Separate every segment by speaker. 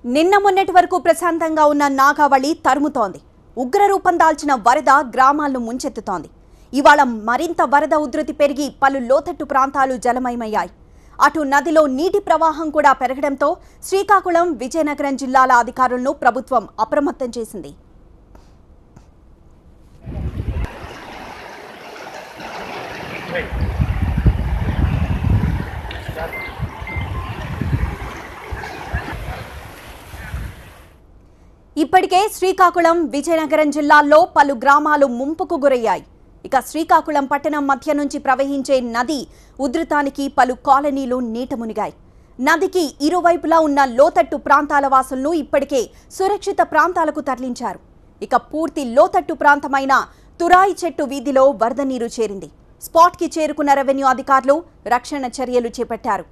Speaker 1: నిన్న మొన్నటి వరకు ప్రశాంతంగా ఉన్న నాగావళి తరుముతోంది. ఉగ్రరూపం దాల్చిన వరద గ్రామాలను ముంచెత్తుతోంది. ఇవాళ మరింత వరద ఉధృతి పెరిగి పలు లోతట్టు ప్రాంతాలు జలమయమయ్యాయి. అటు నదిలో నీటి ప్రవాహం కూడా పెరగడంతో శ్రీకాకుళం, విజయనగరం జిల్లాల అధికారులను ప్రభుత్వం అప్రమత్తం చేసింది. ఇప్పటికే శ్రీకాకుళం, విజయనగరం జిల్లాల్లో పలు గ్రామాలు ముంపుకు గురయ్యాయి. ఇక శ్రీకాకుళం పట్టణం మధ్య నుంచి ప్రవహించే నది ఉధృతానికి పలు కాలనీలు నీట మునిగాయి. నదికి ఇరువైపులా ఉన్న లోతట్టు ప్రాంతాల వాసులను ఇప్పటికే సురక్షిత ప్రాంతాలకు తరలించారు. ఇక పూర్తి లోతట్టు ప్రాంతమైన తురాయి చెట్టు వీధిలో వరద నీరు చేరింది. స్పాట్కి చేరుకున్న రెవెన్యూ అధికారులు రక్షణ చర్యలు చేపట్టారు.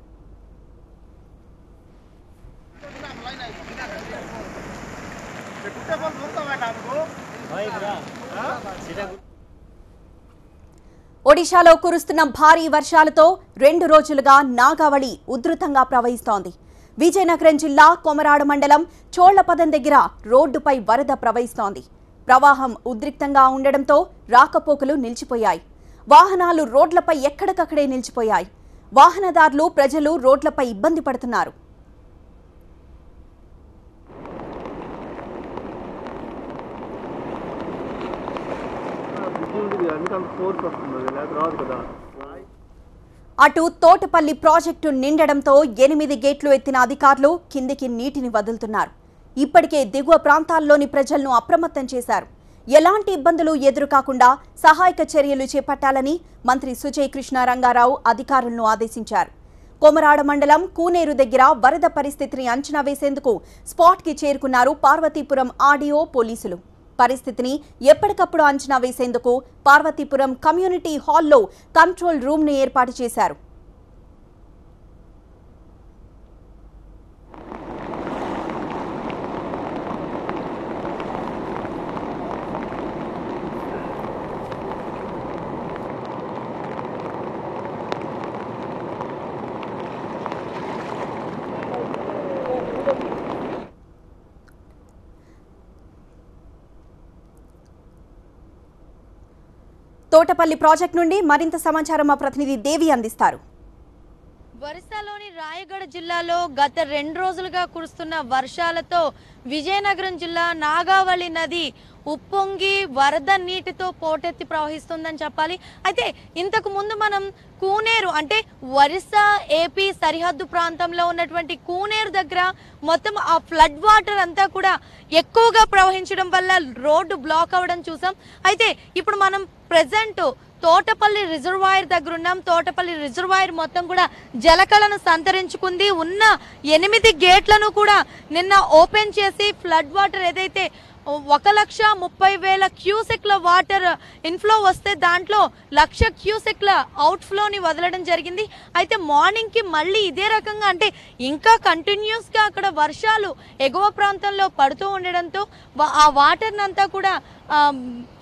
Speaker 1: ఒడిశాలో కురుస్తున్న భారీ వర్షాలతో 2 రోజులుగా నాగావళి ఉధృతంగా ప్రవహిస్తోంది. విజయనగరం జిల్లా కొమరాడు మండలం చోళ్లపదం దగ్గర రోడ్డుపై వరద ప్రవహిస్తోంది. ప్రవాహం ఉద్రిక్తంగా ఉండడంతో రాకపోకలు నిలిచిపోయాయి. వాహనాలు రోడ్లపై ఎక్కడికక్కడే నిలిచిపోయాయి. వాహనదారులు, ప్రజలు రోడ్లపై ఇబ్బంది పడుతున్నారు. అటు తోటపల్లి ప్రాజెక్టు నిండడంతో 8 గేట్లు ఎత్తిన అధికారులు కిందికి నీటిని వదులుతున్నారు. ఇప్పటికే దిగువ ప్రాంతాల్లోని ప్రజలను అప్రమత్తం చేశారు. ఎలాంటి ఇబ్బందులు ఎదురుకాకుండా సహాయక చర్యలు చేపట్టాలని మంత్రి సుజయ్ కృష్ణ రంగారావు అధికారులను ఆదేశించారు. కొమరాడ మండలం కూనేరు దగ్గర వరద పరిస్థితిని అంచనా వేసేందుకు స్పాట్కి చేరుకున్నారు పార్వతీపురం ఆర్డీఓ, పోలీసులు. పరిస్థితిని ఎప్పటికప్పుడు అంచనా వేసేందుకు పార్వతీపురం కమ్యూనిటీ హాల్లో కంట్రోల్ రూమ్ను ఏర్పాటు చేశారు. తోటపల్లి ప్రాజెక్టు నుండి మరింత సమాచారం మా ప్రతినిధి దేవి అందిస్తారు.
Speaker 2: ఒరిస్సాలోని రాయగఢ జిల్లాలో గత 2 రోజులుగా కురుస్తున్న వర్షాలతో విజయనగరం జిల్లా నాగావళి నది ఉప్పొంగి వరద నీటితో పోటెత్తి ప్రవహిస్తుందని చెప్పాలి. అయితే ఇంతకు ముందు మనం కూనేరు అంటే ఒరిస్సా ఏపీ సరిహద్దు ప్రాంతంలో ఉన్నటువంటి కూనేరు దగ్గర మొత్తం ఆ ఫ్లడ్ వాటర్ అంతా కూడా ఎక్కువగా ప్రవహించడం వల్ల రోడ్డు బ్లాక్ అవ్వడం చూసాం. అయితే ఇప్పుడు మనం ప్రెజెంట్ తోటపల్లి రిజర్వాయర్ దగ్గర ఉన్నాం. తోటపల్లి రిజర్వాయర్ మొత్తం కూడా జలకళను సంతరించుకుంది. ఉన్న 8 గేట్లను కూడా నిన్న ఓపెన్ చేసి ఫ్లడ్ వాటర్ ఏదైతే 1,30,000 క్యూసెక్ల వాటర్ ఇన్ఫ్లో వస్తే దాంట్లో 1,00,000 క్యూసెక్ల అవుట్ఫ్లోని వదలడం జరిగింది. అయితే మార్నింగ్కి మళ్ళీ ఇదే రకంగా అంటే ఇంకా కంటిన్యూస్గా అక్కడ వర్షాలు ఎగువ ప్రాంతంలో పడుతూ ఉండడంతో ఆ వాటర్ని అంతా కూడా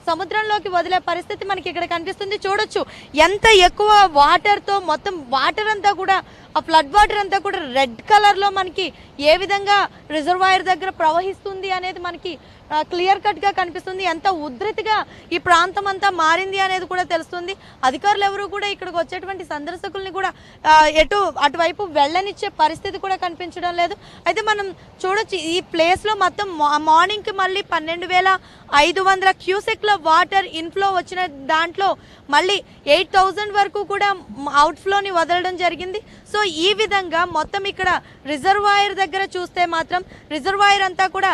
Speaker 2: సముద్రంలోకి వదిలే పరిస్థితి మనకి ఇక్కడ కనిపిస్తుంది. చూడొచ్చు ఎంత ఎక్కువ వాటర్తో మొత్తం వాటర్ అంతా కూడా ఆ ఫ్లడ్ వాటర్ అంతా కూడా రెడ్ కలర్లో మనకి ఏ విధంగా రిజర్వాయర్ దగ్గర ప్రవహిస్తుంది అనేది మనకి క్లియర్ కట్గా కనిపిస్తుంది. ఎంత ఉధృతిగా ఈ ప్రాంతం అంతా మారింది అనేది కూడా తెలుస్తుంది. అధికారులు ఎవరు కూడా ఇక్కడికి వచ్చేటువంటి సందర్శకుల్ని కూడా అటువైపు వెళ్ళనిచ్చే పరిస్థితి కూడా కనిపించడం లేదు. అయితే మనం చూడొచ్చు ఈ ప్లేస్లో మొత్తం మార్నింగ్కి మళ్ళీ 12,500 క్యూసెక్ల వాటర్ ఇన్ఫ్లో వచ్చిన దాంట్లో మళ్ళీ 8,000 వరకు కూడా అవుట్ఫ్లోని వదలడం జరిగింది. సో ఈ విధంగా మొత్తం ఇక్కడ రిజర్వాయర్ దగ్గర చూస్తే మాత్రం రిజర్వాయర్ అంతా కూడా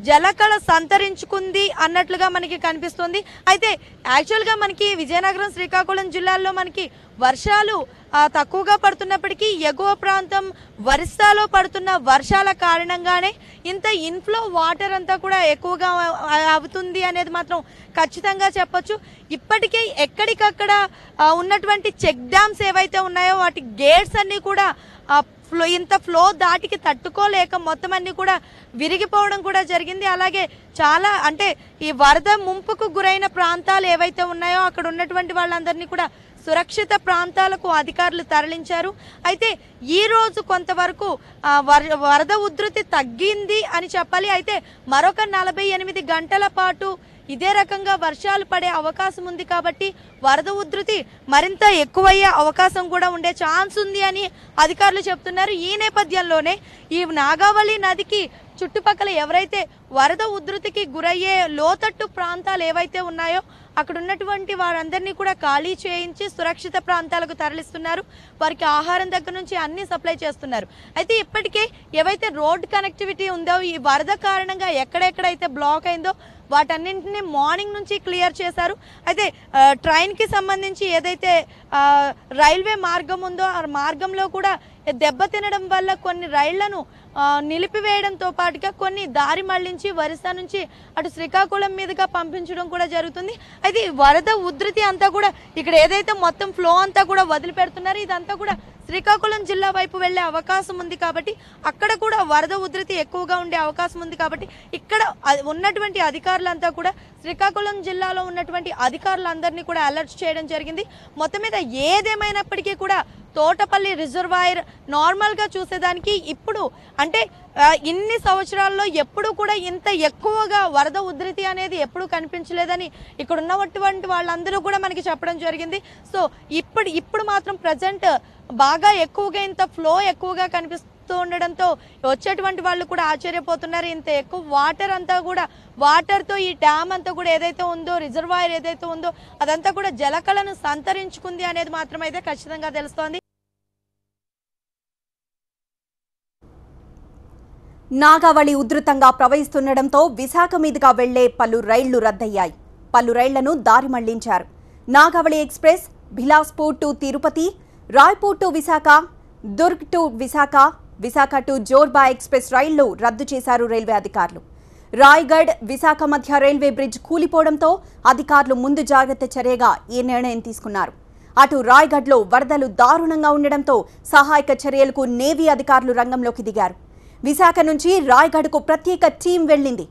Speaker 2: జలకళ సంతరించుకుంది అన్నట్లుగా మనకి కనిపిస్తుంది. అయితే యాక్చువల్గా మనకి విజయనగరం, శ్రీకాకుళం జిల్లాల్లో మనకి వర్షాలు తక్కువగా పడుతున్నప్పటికీ ఎగువ ప్రాంతం ఒరిస్సాలో పడుతున్న వర్షాల కారణంగానే ఇంత ఇన్ఫ్లో వాటర్ అంతా కూడా ఎక్కువగా అవుతుంది అనేది మాత్రం ఖచ్చితంగా చెప్పొచ్చు. ఇప్పటికే ఎక్కడికక్కడ ఉన్నటువంటి చెక్ డ్యామ్స్ ఏవైతే ఉన్నాయో వాటి గేట్స్ అన్నీ కూడా ఇంత ఫ్లో దాటికి తట్టుకోలేక మొత్తం అన్ని కూడా విరిగిపోవడం కూడా జరిగింది. అలాగే చాలా అంటే ఈ వరద ముంపుకు గురైన ప్రాంతాలు ఏవైతే ఉన్నాయో అక్కడ ఉన్నటువంటి వాళ్ళందరినీ కూడా సురక్షిత ప్రాంతాలకు అధికారులు తరలించారు. అయితే ఈ రోజు కొంతవరకు వరద ఉధృతి తగ్గింది అని చెప్పాలి. అయితే మరొక 48 గంటల పాటు ఇదే రకంగా వర్షాలు పడే అవకాశం ఉంది కాబట్టి వరద ఉధృతి మరింత ఎక్కువయ్యే అవకాశం కూడా ఉండే ఛాన్స్ ఉంది అని అధికారులు చెప్తున్నారు. ఈ నేపథ్యంలోనే ఈ నాగావళి నదికి చుట్టుపక్కల ఎవరైతే వరద ఉధృతికి గురయ్యే లోతట్టు ప్రాంతాలు ఏవైతే ఉన్నాయో అక్కడ ఉన్నటువంటి వారందరినీ కూడా ఖాళీ చేయించి సురక్షిత ప్రాంతాలకు తరలిస్తున్నారు. వారికి ఆహారం దగ్గర నుంచి అన్ని సప్లై చేస్తున్నారు. అయితే ఇప్పటికే ఏవైతే రోడ్ కనెక్టివిటీ ఉందో ఈ వరద కారణంగా ఎక్కడెక్కడైతే బ్లాక్ అయిందో వాటన్నింటినీ మార్నింగ్ నుంచి క్లియర్ చేశారు. అయితే ట్రైన్కి సంబంధించి ఏదైతే రైల్వే మార్గం ఉందో ఆ మార్గంలో కూడా దెబ్బతినడం వల్ల కొన్ని రైళ్లను నిలిపివేయడంతో పాటుగా కొన్ని దారి మళ్లించి వరిసా నుంచి అటు శ్రీకాకుళం మీదుగా పంపించడం కూడా జరుగుతుంది. అయితే వరద ఉధృతి అంతా కూడా ఇక్కడ ఏదైతే మొత్తం ఫ్లో అంతా కూడా వదిలిపెడుతున్నారు ఇదంతా కూడా శ్రీకాకుళం జిల్లా వైపు వెళ్లే అవకాశం ఉంది కాబట్టి అక్కడ కూడా వరద ఉధృతి ఎక్కువగా ఉండే అవకాశం ఉంది కాబట్టి ఇక్కడ ఉన్నటువంటి అధికారులంతా కూడా శ్రీకాకుళం జిల్లాలో ఉన్నటువంటి అధికారులందరినీ కూడా అలర్ట్ చేయడం జరిగింది. మొత్తం మీద ఏదేమైనప్పటికీ కూడా తోటపల్లి రిజర్వాయర్ నార్మల్గా చూసేదానికి ఇప్పుడు అంటే ఇన్ని సంవత్సరాల్లో ఎప్పుడు కూడా ఇంత ఎక్కువగా వరద ఉధృతి అనేది ఎప్పుడు కనిపించలేదని ఇక్కడ ఉన్నటువంటి వాళ్ళందరూ కూడా మనకి చెప్పడం జరిగింది. సో ఇప్పుడు మాత్రం ప్రజెంట్ బాగా ఎక్కువగా ఇంత ఫ్లో ఎక్కువగా కనిపిస్తూ ఉండడంతో వచ్చేటువంటి వాళ్ళు కూడా ఆశ్చర్యపోతున్నారు. ఇంత ఎక్కువ వాటర్ అంతా కూడా వాటర్తో ఈ డ్యామ్ అంతా కూడా ఏదైతే ఉందో రిజర్వాయర్ ఏదైతే ఉందో అదంతా కూడా జలకళను సంతరించుకుంది అనేది మాత్రం అయితే ఖచ్చితంగా తెలుస్తోంది.
Speaker 1: నాగావళి ఉధృతంగా ప్రవహిస్తుండటంతో విశాఖ మీదుగా వెళ్లే పలు రైళ్లు రద్దయ్యాయి. పలు రైళ్లను దారి మళ్లించారు. Nagavali express Bilaspur to Tirupati, Raipur to Visakha, Durg to Visakha, Visakha to Korba express రైళ్లు రద్దు చేశారు రైల్వే అధికారులు. రాయ్గఢ్ విశాఖ మధ్య రైల్వే బ్రిడ్జ్ కూలిపోవడంతో అధికారులు ముందు జాగ్రత్త చర్యగా ఈ నిర్ణయం తీసుకున్నారు. అటు రాయ్గఢ్లో వరదలు దారుణంగా ఉండడంతో సహాయక చర్యలకు నేవీ అధికారులు రంగంలోకి దిగారు. విశాఖ నుంచి రాయ్గఢ్కు ప్రత్యేక టీం వెళ్లింది.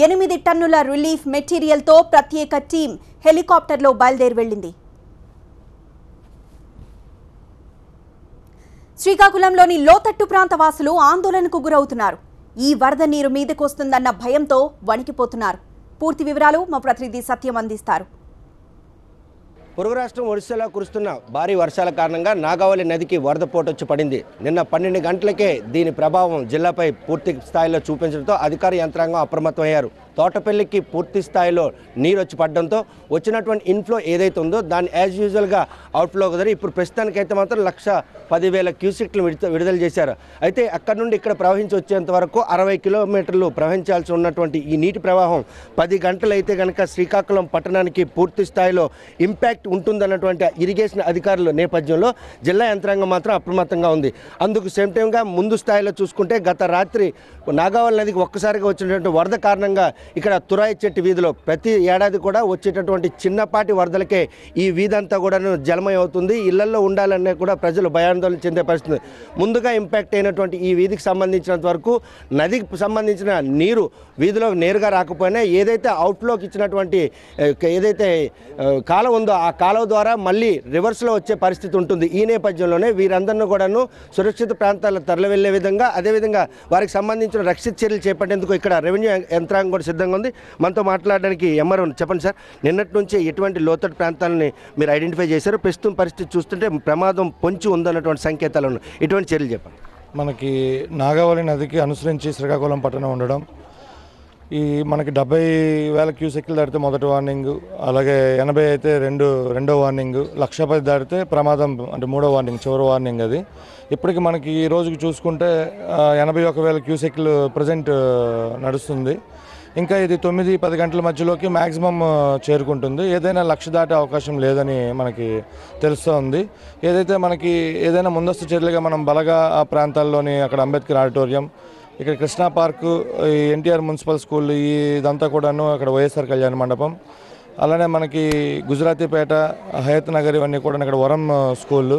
Speaker 1: 8 టన్నుల రిలీఫ్ మెటీరియల్తో ప్రత్యేక టీం హెలికాప్టర్లో బయలుదేరి వెళ్లింది. శ్రీకాకుళంలోని లోతట్టు ప్రాంత వాసులు ఆందోళనకు గురవుతున్నారు. ఈ వరద నీరు మీదకొస్తుందన్న భయంతో వణికిపోతున్నారు. పూర్తి వివరాలు మా ప్రతినిధి సత్యం అందిస్తారు.
Speaker 3: పొరుగు రాష్ట్రం ఒడిశాలో కురుస్తున్న భారీ వర్షాల కారణంగా నాగావళి నదికి వరద పోటొచ్చి పడింది. నిన్న 12 గంటలకే దీని ప్రభావం జిల్లాపై పూర్తి స్థాయిలో చూపించడంతో అధికార యంత్రాంగం అప్రమత్తమయ్యారు. తోటపల్లికి పూర్తి స్థాయిలో నీరు వచ్చి పడడంతో వచ్చినటువంటి ఇన్ఫ్లో ఏదైతే ఉందో దాన్ని యాజ్ యూజువల్గా అవుట్ఫ్లో కుదిరి ఇప్పుడు ప్రస్తుతానికైతే మాత్రం 1,10,000 క్యూసెక్లు విడుదల చేశారు. అయితే అక్కడ నుండి ఇక్కడ ప్రవహించి వచ్చేంత వరకు 60 కిలోమీటర్లు ప్రవహించాల్సి ఉన్నటువంటి ఈ నీటి ప్రవాహం 10 గంటలైతే కనుక శ్రీకాకుళం పట్టణానికి పూర్తి స్థాయిలో ఇంపాక్ట్ ఉంటుందన్నటువంటి ఇరిగేషన్ అధికారుల నేపథ్యంలో జిల్లా యంత్రాంగం మాత్రం అప్రమత్తంగా ఉంది. అందుకు సేమ్ టైంగా ముందు స్థాయిలో చూసుకుంటే గత రాత్రి నాగావళి నదికి ఒక్కసారిగా వచ్చినటువంటి వరద కారణంగా ఇక్కడ తురాయి చెట్టు వీధిలో ప్రతి ఏడాది కూడా వచ్చేటటువంటి చిన్నపాటి వరదలకే ఈ వీధి అంతా కూడా జలమయం అవుతుంది. ఇళ్లలో ఉండాలనే కూడా ప్రజలు భయాందోళన చెందే పరిస్థితి. ముందుగా ఇంపాక్ట్ అయినటువంటి ఈ వీధికి సంబంధించినంత వరకు నదికి సంబంధించిన నీరు వీధిలో నేరుగా రాకపోయినా ఏదైతే అవుట్లోకి ఇచ్చినటువంటి ఏదైతే కాలువ ఉందో ఆ కాలువ ద్వారా మళ్ళీ రివర్స్లో వచ్చే పరిస్థితి ఉంటుంది. ఈ నేపథ్యంలోనే వీరందరినీ కూడాను సురక్షిత ప్రాంతాలకు తరలి వెళ్లే విధంగా అదేవిధంగా వారికి సంబంధించిన రక్షిత చర్యలు చేపట్టేందుకు ఇక్కడ రెవెన్యూ యంత్రాంగం కూడా సిద్ధంగా ఉంది. మనతో మాట్లాడడానికి ఎంఆర్ఓ చెప్పండి సార్, నిన్నటి నుంచి ఎటువంటి లోతట్టు ప్రాంతాలని మీరు ఐడెంటిఫై చేశారు? ప్రస్తుతం పరిస్థితి చూస్తుంటే ప్రమాదం పొంచి ఉందన్నటువంటి సంకేతాలు ఉన్నాయి. ఎటువంటి చర్యలు చెప్పండి.
Speaker 4: నాగావళి నదికి అనుసరించి శ్రీకాకుళం పట్టణం ఉండడం, మనకి 70,000 క్యూసెక్లు దాటితే మొదటి వార్నింగ్, అలాగే 80 అయితే రెండో వార్నింగ్, 1,10,000 దాటితే ప్రమాదం అంటే మూడో వార్నింగ్, చివరి వార్నింగ్ అది. ఇప్పటికి మనకి ఈ రోజుకి చూసుకుంటే 81,000 క్యూసెక్లు ప్రజెంట్ నడుస్తుంది. ఇంకా ఇది 9-10 గంటల మధ్యలోకి మ్యాక్సిమం చేరుకుంటుంది. ఏదైనా 1,00,000 దాటే అవకాశం లేదని మనకి తెలుస్తోంది. ఏదైనా ముందస్తు చర్యలుగా మనం బలగా ఆ ప్రాంతాల్లోని అక్కడ అంబేద్కర్ ఆడిటోరియం, ఇక్కడ Krishna park, NTR municipal school, ఇదంతా కూడాను అక్కడ వైఎస్ఆర్ కళ్యాణ మండపం, అలానే మనకి గుజరాతీపేట, హయత్ నగర్ ఇవన్నీ కూడా ఇక్కడ వరం స్కూళ్ళు,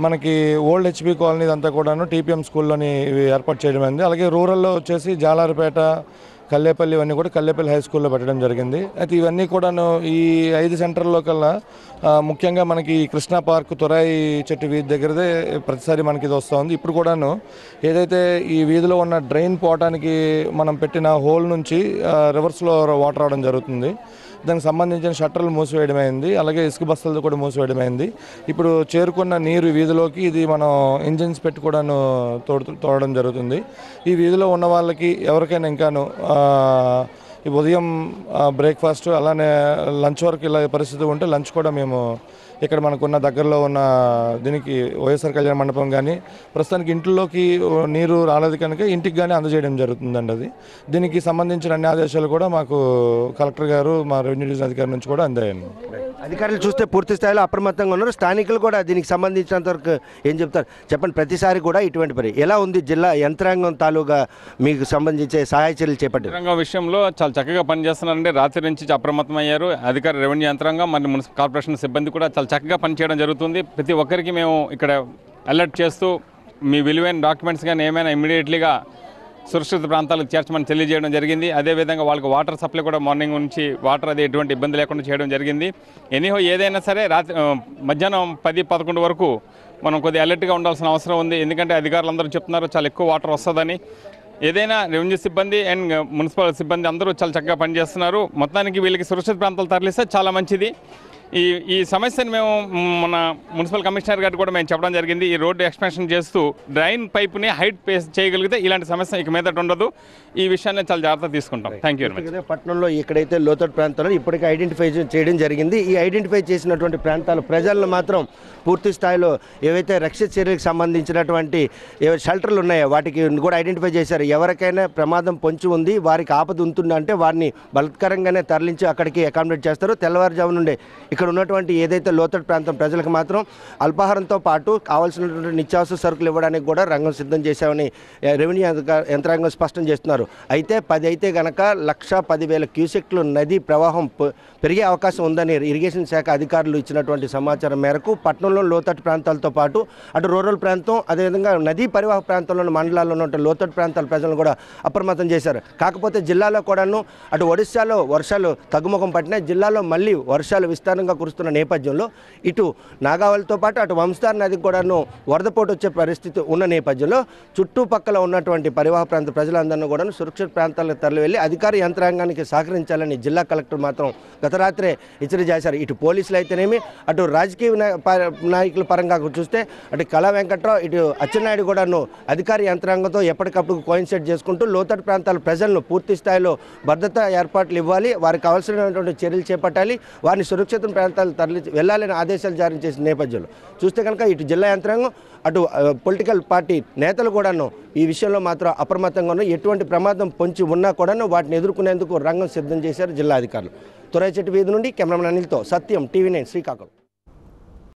Speaker 4: మనకి ఓల్డ్ హెచ్పి కాలనీ ఇదంతా కూడాను టీపీఎం స్కూల్లోని ఇవి ఏర్పాటు చేయడం అయింది. అలాగే రూరల్లో వచ్చేసి జాలారిపేట, కల్లేపల్లి ఇవన్నీ కూడా కల్లేపల్లి హై స్కూల్లో పెట్టడం జరిగింది. అయితే ఇవన్నీ కూడాను ఈ 5 సెంటర్లో కల్లా ముఖ్యంగా మనకి కృష్ణా పార్క్ తురాయి చెట్టు వీధి దగ్గరదే ప్రతిసారి మనకి ఇది వస్తూ ఉంది. ఇప్పుడు కూడాను ఏదైతే ఈ వీధిలో ఉన్న డ్రైన్ పోవటానికి మనం పెట్టిన హోల్ నుంచి రివర్స్లో వాటర్ రావడం జరుగుతుంది. దానికి సంబంధించిన షట్టర్లు మూసివేయడమైంది, అలాగే ఇసుక బస్తలతో కూడా మూసివేయడమైంది. ఇప్పుడు చేరుకున్న నీరు వీధిలోకి ఇది మనం ఇంజిన్స్ పెట్టి కూడాను తోడడం జరుగుతుంది. ఈ వీధిలో ఉన్న వాళ్ళకి ఎవరికైనా ఇంకాను ఈ ఉదయం బ్రేక్ఫాస్ట్ అలానే లంచ్ వరకు ఇలా పరిస్థితి ఉంటే లంచ్ కూడా మేము ఇక్కడ మనకున్న దగ్గరలో ఉన్న దీనికి వైఎస్ఆర్ కళ్యాణ మండపం కానీ ప్రస్తుతానికి ఇంట్లోకి నీరు రాలేదు కనుక ఇంటికి కానీ అందజేయడం జరుగుతుందండి. అది దీనికి సంబంధించిన అన్ని ఆదేశాలు కూడా మాకు కలెక్టర్ గారు మా రెవెన్యూ డివిజన్ అధికారి నుంచి కూడా అందాయండి.
Speaker 3: అధికారులు చూస్తే పూర్తి స్థాయిలో అప్రమత్తంగా ఉన్నారు. స్థానికులు కూడా దీనికి సంబంధించినంత వరకు ఏం చెప్తారు చెప్పండి. ప్రతిసారి కూడా ఇటువంటి పని ఎలా ఉంది జిల్లా యంత్రాంగం తాలూగా మీకు సంబంధించే సహాయ చర్యలు చేపట్టారు?
Speaker 5: యంత్రాంగం విషయంలో చాలా చక్కగా పనిచేస్తున్నారండి. రాత్రి నుంచి అప్రమత్తమయ్యారు. అధికార రెవెన్యూ యంత్రాంగం మరియు మున్సిపల్ కార్పొరేషన్ సిబ్బంది కూడా చాలా చక్కగా పనిచేయడం జరుగుతుంది. ప్రతి ఒక్కరికి మేము ఇక్కడ అలర్ట్ చేస్తూ మీ విలువైన డాక్యుమెంట్స్ కానీ ఏమైనా ఇమ్మీడియట్లీగా సురక్షిత ప్రాంతాలకు చేర్చమని తెలియజేయడం జరిగింది. అదేవిధంగా వాళ్ళకి వాటర్ సప్లై కూడా మార్నింగ్ నుంచి వాటర్ అది ఎటువంటి ఇబ్బంది లేకుండా చేయడం జరిగింది. ఎనీహో ఏదైనా సరే రాత్రి మధ్యాహ్నం 10-11 వరకు మనం కొద్దిగా అలర్ట్గా ఉండాల్సిన అవసరం ఉంది. ఎందుకంటే అధికారులు చెప్తున్నారు చాలా ఎక్కువ వాటర్ వస్తుందని. ఏదైనా రెవెన్యూ సిబ్బంది అండ్ మున్సిపల్ సిబ్బంది అందరూ చాలా చక్కగా పనిచేస్తున్నారు. మొత్తానికి వీళ్ళకి సురక్షిత ప్రాంతాలు తరలిస్తే చాలా మంచిది. ఈ సమస్యను మేము మన మున్సిపల్ కమిషనర్ గారు కూడా మేము చెప్పడం జరిగింది. ఈ రోడ్డు ఎక్స్పాన్షన్ చేస్తూ డ్రైన్ పైప్ని హైట్ చేయగలిగితే ఇలాంటి సమస్య ఇక మీదట ఉండదు. ఈ విషయాన్ని చాలా జాగ్రత్త తీసుకుంటాం. Thank you very much.
Speaker 3: పట్టణంలో ఎక్కడైతే లోతట్టు ప్రాంతాల్లో ఇప్పటికే ఐడెంటిఫై చేయడం జరిగింది. ఈ ఐడెంటిఫై చేసినటువంటి ప్రాంతాల ప్రజలను మాత్రం పూర్తి స్థాయిలో ఏవైతే రక్షిత చర్యలకు సంబంధించినటువంటి షెల్టర్లు ఉన్నాయో వాటికి కూడా ఐడెంటిఫై చేశారు. ఎవరికైనా ప్రమాదం పొంచి ఉంది, వారికి ఆపద ఉంటుందంటే వారిని బలత్కరంగానే తరలించి అక్కడికి అకామిడేట్ చేస్తారు. తెల్లవారుజాము నుండి ఇక్కడ ఉన్నటువంటి ఏదైతే లోతట్టు ప్రాంతం ప్రజలకు మాత్రం అల్పాహారంతో పాటు కావాల్సినటువంటి నిత్యావసర సరుకులు ఇవ్వడానికి కూడా రంగం సిద్ధం చేశామని రెవెన్యూ యంత్రాంగం స్పష్టం చేస్తున్నారు. అయితే 10 అయితే కనుక 1,10,000 క్యూసెక్లు నదీ ప్రవాహం పెరిగే అవకాశం ఉందని ఇరిగేషన్ శాఖ అధికారులు ఇచ్చినటువంటి సమాచారం మేరకు పట్టణంలో లోతట్టు ప్రాంతాలతో పాటు అటు రూరల్ ప్రాంతం అదేవిధంగా నదీ పరివాహక ప్రాంతంలోని మండలాల్లో ఉన్న లోతట్టు ప్రాంతాల ప్రజలను కూడా అప్రమత్తం చేశారు. కాకపోతే జిల్లాలో కూడాను అటు ఒడిశాలో వర్షాలు తగ్గుముఖం పట్టినాయి. జిల్లాలో మళ్ళీ వర్షాలు విస్తారంగా కురుస్తున్న నేపథ్యంలో ఇటు నాగావళితో పాటు అటు వంశధార నదికి కూడాను వరదపోటు వచ్చే పరిస్థితి ఉన్న నేపథ్యంలో చుట్టుపక్కల ఉన్నటువంటి పరివాహక ప్రాంత ప్రజలందరినీ కూడా సురక్షిత ప్రాంతాలకు తరలి వెళ్ళి అధికార యంత్రాంగానికి సహకరించాలని జిల్లా కలెక్టర్ మాత్రం గత రాత్రే హెచ్చరిక చేశారు. ఇటు పోలీసులు అయితేనేమి అటు రాజకీయ నాయకుల పరంగా చూస్తే అటు కళా వెంకట్రావు ఇటు అచ్చెన్నాయుడు కూడాను అధికార యంత్రాంగంతో ఎప్పటికప్పుడు కోయిన్సైడ్ చేసుకుంటూ లోతట్టు ప్రాంతాల ప్రజలను పూర్తి స్థాయిలో భద్రతా ఏర్పాట్లు ఇవ్వాలి, వారికి కావాల్సినటువంటి చర్యలు చేపట్టాలి, వారిని సురక్షిత ప్రాంతాలు తరలి వెళ్ళాలని ఆదేశాలు జారీ చేసిన నేపథ్యంలో చూస్తే కనుక ఇటు జిల్లా యంత్రాంగం అటు పొలిటికల్ పార్టీ నేతలు కూడాను ఈ విషయంలో మాత్రం అప్రమత్తంగా ఉన్న ఎటువంటి ప్రమాదం పొంచి ఉన్నా కూడాను వాటిని ఎదుర్కొనేందుకు రంగం సిద్ధం చేశారు జిల్లా అధికారులు. తురాయి చెట్టు వీధి నుండి కెమెరామెన్ అనిల్తో సత్యం, TV9 శ్రీకాకుళం.